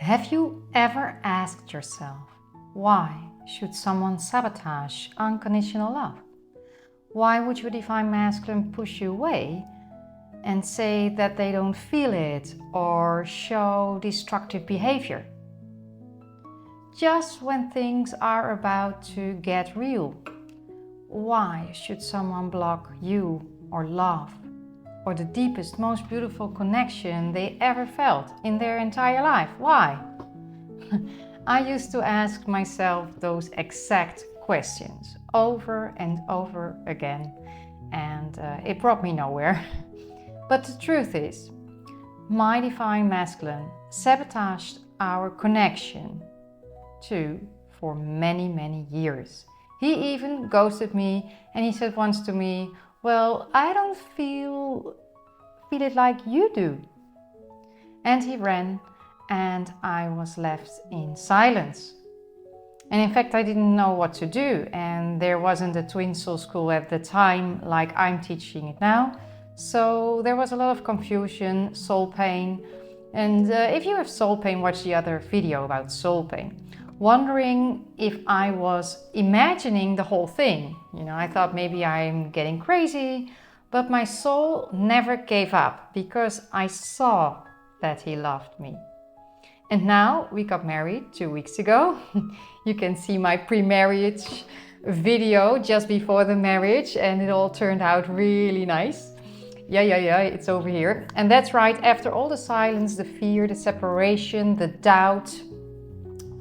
Have you ever asked yourself, why should someone sabotage unconditional love? Why would your divine masculine push you away and say that they don't feel it or show destructive behavior? Just when things are about to get real, why should someone block you or love or the deepest, most beautiful connection they ever felt in their entire life? Why? I used to ask myself those exact questions over and over again, and it brought me nowhere. But the truth is, my divine masculine sabotaged our connection too for many, many years. He even ghosted me, and he said once to me, "Well, I don't feel it like you do." And he ran, and I was left in silence. And in fact, I didn't know what to do, and there wasn't a twin soul school at the time like I'm teaching it now. So there was a lot of confusion, soul pain. And if you have soul pain, watch the other video about soul pain. Wondering if I was imagining the whole thing. I thought maybe I'm getting crazy, but my soul never gave up because I saw that he loved me. And now we got married 2 weeks ago. You can see my pre-marriage video just before the marriage, and it all turned out really nice. Yeah, it's over here. And that's right, after all the silence, the fear, the separation, the doubt,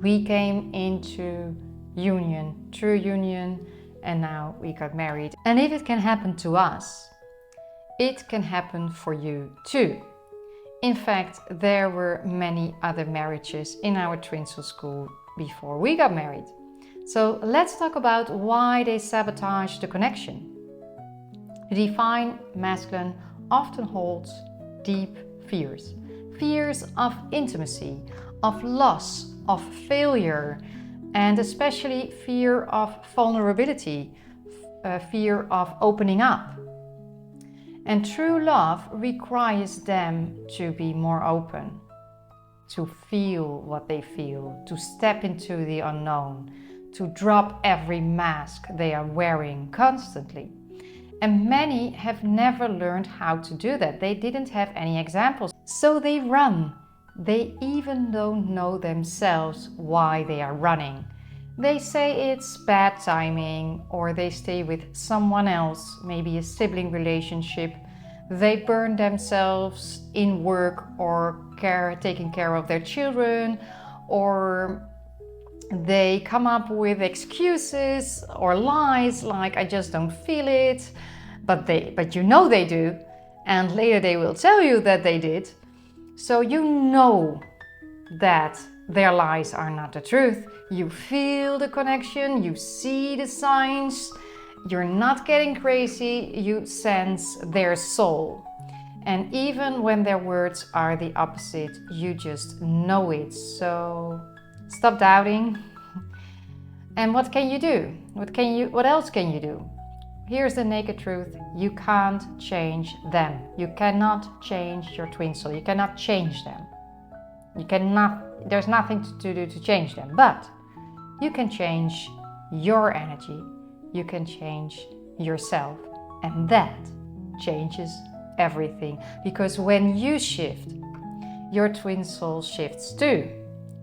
we came into union, true union, and now we got married. And if it can happen to us, it can happen for you too. In fact, there were many other marriages in our twin soul school before we got married. So let's talk about why they sabotage the connection. The divine masculine often holds deep fears. Fears of intimacy, of loss, of failure, and especially fear of vulnerability, fear of opening up. And true love requires them to be more open, to feel what they feel, to step into the unknown, to drop every mask they are wearing constantly. And many have never learned how to do that. They didn't have any examples. So they run. They even don't know themselves why they are running. They say it's bad timing, or they stay with someone else, maybe a sibling relationship. They burn themselves in work or taking care of their children, or they come up with excuses or lies like "I just don't feel it," but they do, and later they will tell you that they did. So you know that their lies are not the truth. You feel the connection, you see the signs, you're not getting crazy, you sense their soul. And even when their words are the opposite, you just know it. So stop doubting. And what can you do? What else can you do? Here's the naked truth. You can't change them. You cannot change your twin soul. You cannot change them. There's nothing to do to change them. But you can change your energy. You can change yourself. And that changes everything. Because when you shift, your twin soul shifts too.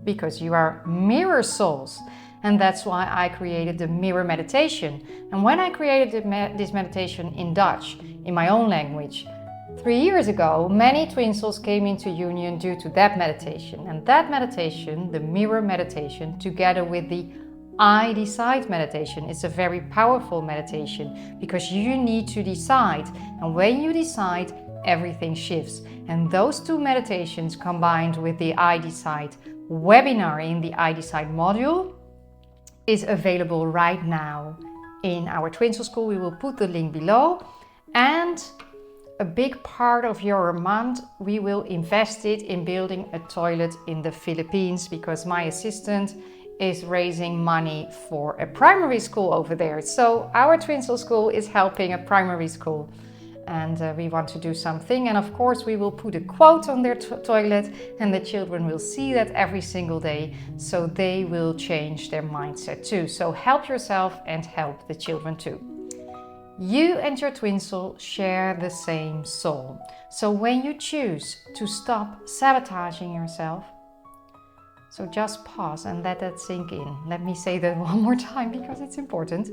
Because you are mirror souls. And that's why I created the mirror meditation. And when I created this meditation in Dutch, in my own language, 3 years ago, many twin souls came into union due to that meditation. And that meditation, the mirror meditation, together with the I decide meditation, is a very powerful meditation because you need to decide. And when you decide, everything shifts. And those two meditations combined with the I decide webinar in the I decide module is available right now in our twin soul school. We will put the link below. And a big part of your month, we will invest it in building a toilet in the Philippines, because my assistant is raising money for a primary school over there. So our twin soul school is helping a primary school. and we want to do something, and of course we will put a quote on their toilet, and the children will see that every single day, so they will change their mindset too. So help yourself and help the children too. You and your twin soul share the same soul. So when you choose to stop sabotaging yourself, so just pause and let that sink in. Let me say that one more time because it's important.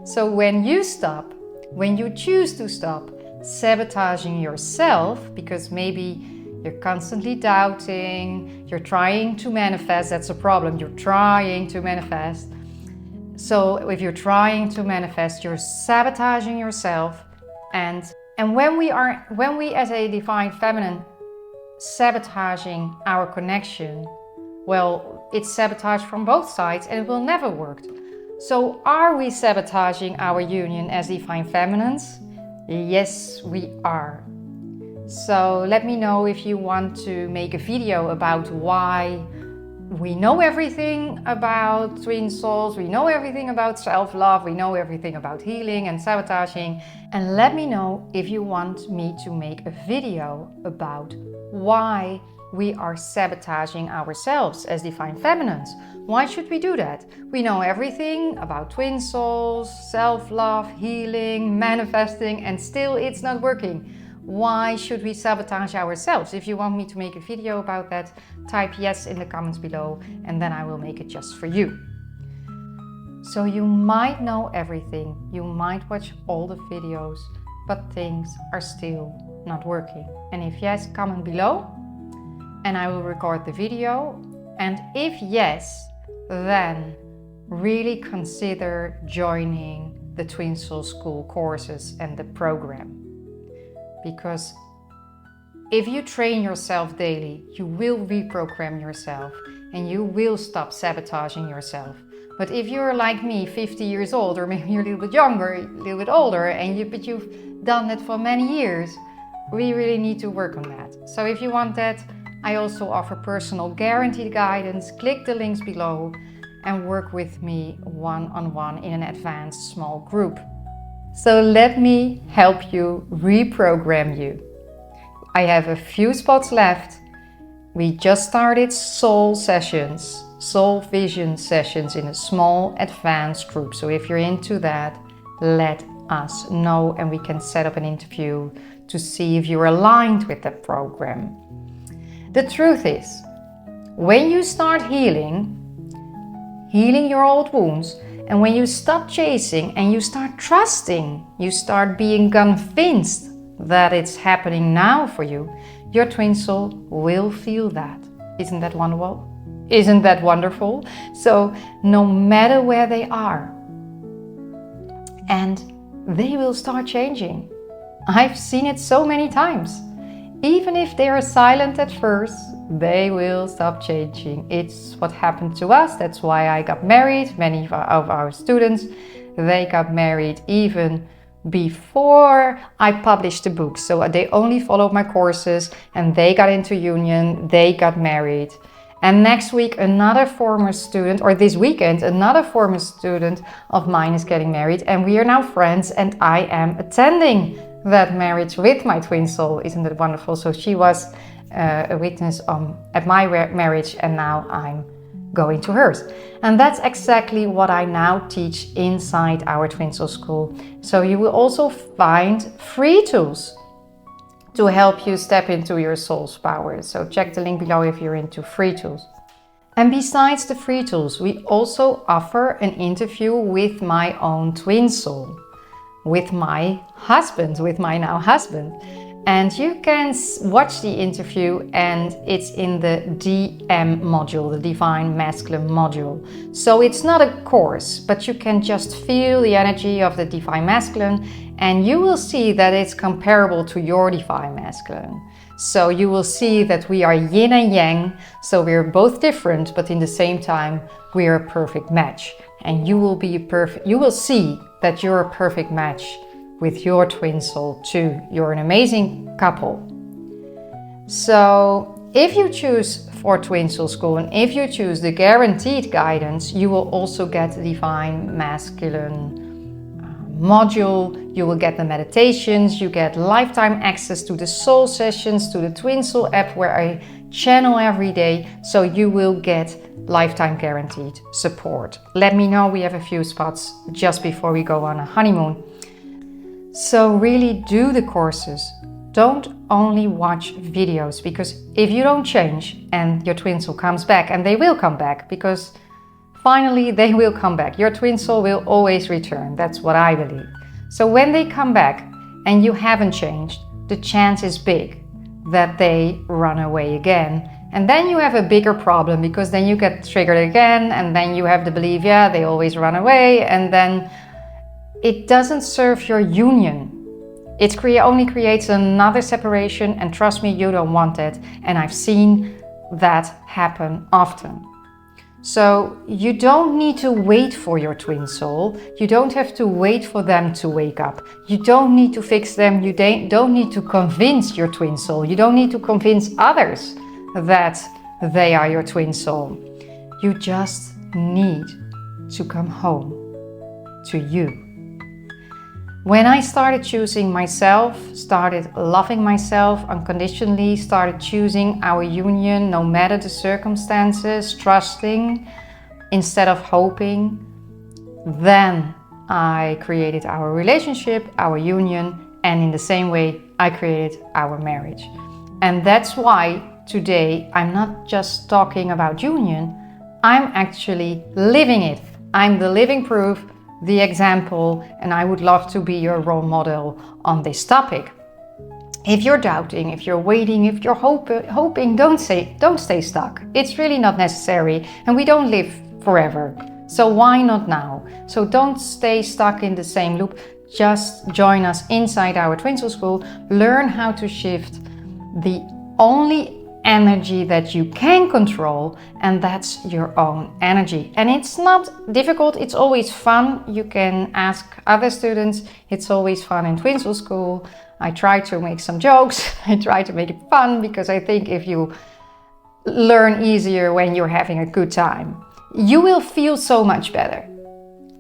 So when you choose to stop sabotaging yourself, because maybe you're constantly doubting, you're trying to manifest, that's a problem, you're trying to manifest. So if you're trying to manifest, you're sabotaging yourself. And when we as a divine feminine sabotaging our connection, well, it's sabotage from both sides and it will never work. So are we sabotaging our union as divine feminines? Yes, we are. So let me know if you want to make a video about why we know everything about twin souls, we know everything about self-love, we know everything about healing and sabotaging. And let me know if you want me to make a video about why we are sabotaging ourselves as divine feminines. Why should we do that? We know everything about twin souls, self-love, healing, manifesting, and still it's not working. Why should we sabotage ourselves? If you want me to make a video about that, type yes in the comments below and then I will make it just for you. So you might know everything, you might watch all the videos, but things are still not working. And if yes, comment below and I will record the video. And if yes, then really consider joining the Twin Soul School courses and the program. Because if you train yourself daily, you will reprogram yourself and you will stop sabotaging yourself. But if you're like me, 50 years old, or maybe you're a little bit younger, a little bit older, but you've done it for many years, we really need to work on that. So if you want that, I also offer personal guaranteed guidance. Click the links below and work with me one-on-one in an advanced small group. So let me help you reprogram you. I have a few spots left. We just started soul sessions, soul vision sessions in a small advanced group. So if you're into that, let us know and we can set up an interview to see if you're aligned with that program. The truth is, when you start healing your old wounds, and when you stop chasing and you start trusting, you start being convinced that it's happening now for you, your twin soul will feel that. Isn't that wonderful? Isn't that wonderful? So no matter where they are, and they will start changing. I've seen it so many times. Even if they are silent at first, they will stop changing. It's what happened to us. That's why I got married. Many of our students, they got married even before I published the book. So they only followed my courses and they got into union, they got married. And next week, another former student, or this weekend, another former student of mine is getting married and we are now friends and I am attending that marriage with my twin soul. Isn't that wonderful? So she was a witness at my marriage and now I'm going to hers. And that's exactly what I now teach inside our Twin Soul School. So you will also find free tools to help you step into your soul's power. So check the link below if you're into free tools. And besides the free tools, we also offer an interview with my own twin soul, with my husband, with my now husband. And you can watch the interview and it's in the DM module, the Divine Masculine module. So it's not a course, but you can just feel the energy of the Divine Masculine and you will see that it's comparable to your Divine Masculine. So you will see that we are yin and yang, so we're both different, but in the same time, we are a perfect match. And you will see that you're a perfect match with your twin soul too. You're an amazing couple. So if you choose for Twin Soul School and if you choose the guaranteed guidance, you will also get the Divine Masculine module, you will get the meditations, you get lifetime access to the soul sessions, to the Twin Soul app where I channel every day, so you will get lifetime guaranteed support. Let me know, we have a few spots just before we go on a honeymoon. So really do the courses. Don't only watch videos, because if you don't change and your twin soul comes back, and they will come back, because finally they will come back. Your twin soul will always return. That's what I believe. So when they come back and you haven't changed, the chance is big that they run away again. And then you have a bigger problem, because then you get triggered again, and then you have the belief, yeah, they always run away, and then it doesn't serve your union. It only creates another separation, and trust me, you don't want it. And I've seen that happen often. So you don't need to wait for your twin soul. You don't have to wait for them to wake up. You don't need to fix them. You don't need to convince your twin soul. You don't need to convince others that they are your twin soul. You just need to come home to you. When I started choosing myself, started loving myself unconditionally, started choosing our union no matter the circumstances, trusting instead of hoping, then I created our relationship, our union, and in the same way I created our marriage. And that's why today I'm not just talking about union, I'm actually living it. I'm the living proof, the example, and I would love to be your role model on this topic. If you're doubting, if you're waiting, if you're hoping, don't stay stuck. It's really not necessary, and we don't live forever. So why not now? So don't stay stuck in the same loop. Just join us inside our Twin Soul School. Learn how to shift the only energy that you can control, and that's your own energy. And it's not difficult, it's always fun. You can ask other students, it's always fun in Twin Soul School. I try to make some jokes, I try to make it fun, because I think if you learn easier when you're having a good time, you will feel so much better.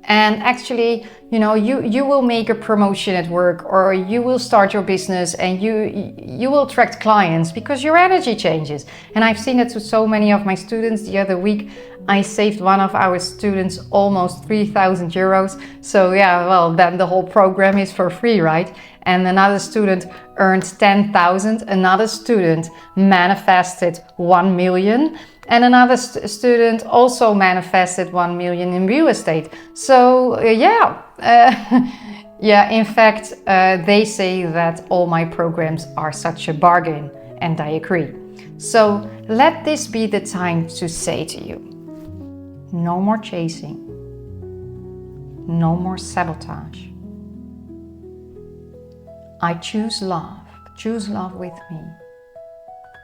And actually, you know, you will make a promotion at work, or you will start your business, and you will attract clients because your energy changes. And I've seen it to so many of my students. The other week, I saved one of our students almost 3,000 euros. So yeah, well, then the whole program is for free, right? And another student earned 10,000. Another student manifested 1 million. And another student also manifested 1 million in real estate. So yeah, in fact, they say that all my programs are such a bargain, and I agree. So let this be the time to say to you, no more chasing, no more sabotage. I choose love with me.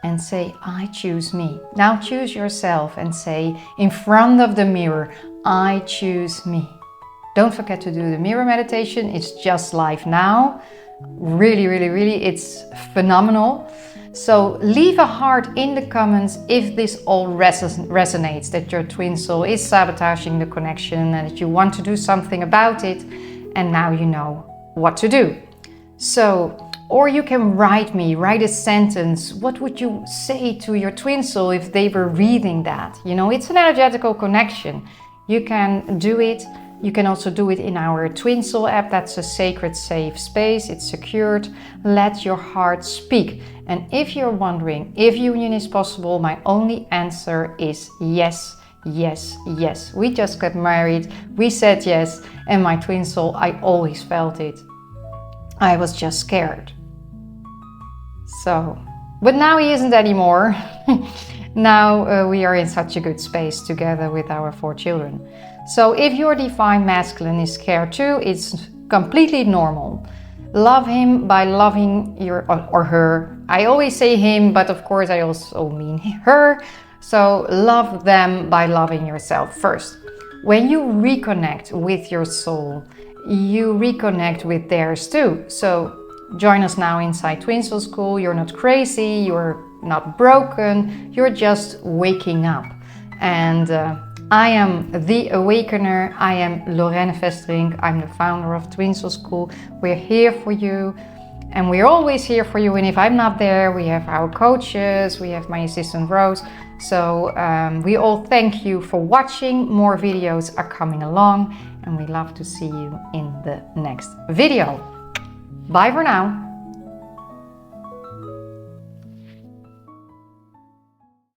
And say, I choose me. Now choose yourself and say in front of the mirror, I choose me. Don't forget to do the mirror meditation. It's just live now. Really, really, really, it's phenomenal. So leave a heart in the comments if this all resonates, that your twin soul is sabotaging the connection and that you want to do something about it. And now you know what to do. So, or you can write a sentence. What would you say to your twin soul if they were reading that? You know, it's an energetical connection. You can do it. You can also do it in our Twin Soul app. That's a sacred, safe space. It's secured. Let your heart speak. And if you're wondering if union is possible, my only answer is yes, yes, yes. We just got married. We said yes. And my twin soul, I always felt it. I was just scared. So, but now he isn't anymore. Now we are in such a good space together with our 4 children. So if your divine masculine is scared too, it's completely normal. Love him by loving your or her. I always say him, but of course I also mean her. So love them by loving yourself first. When you reconnect with your soul, you reconnect with theirs too. So join us now inside Twin Soul School. You're not crazy, you're not broken, you're just waking up. And I am the Awakener. I am Lorraine Vestering. I'm the founder of Twinsel School. We're here for you, and we're always here for you. And if I'm not there, we have our coaches, we have my assistant Rose. So we all thank you for watching. More videos are coming along, and we love to see you in the next video. Bye for now.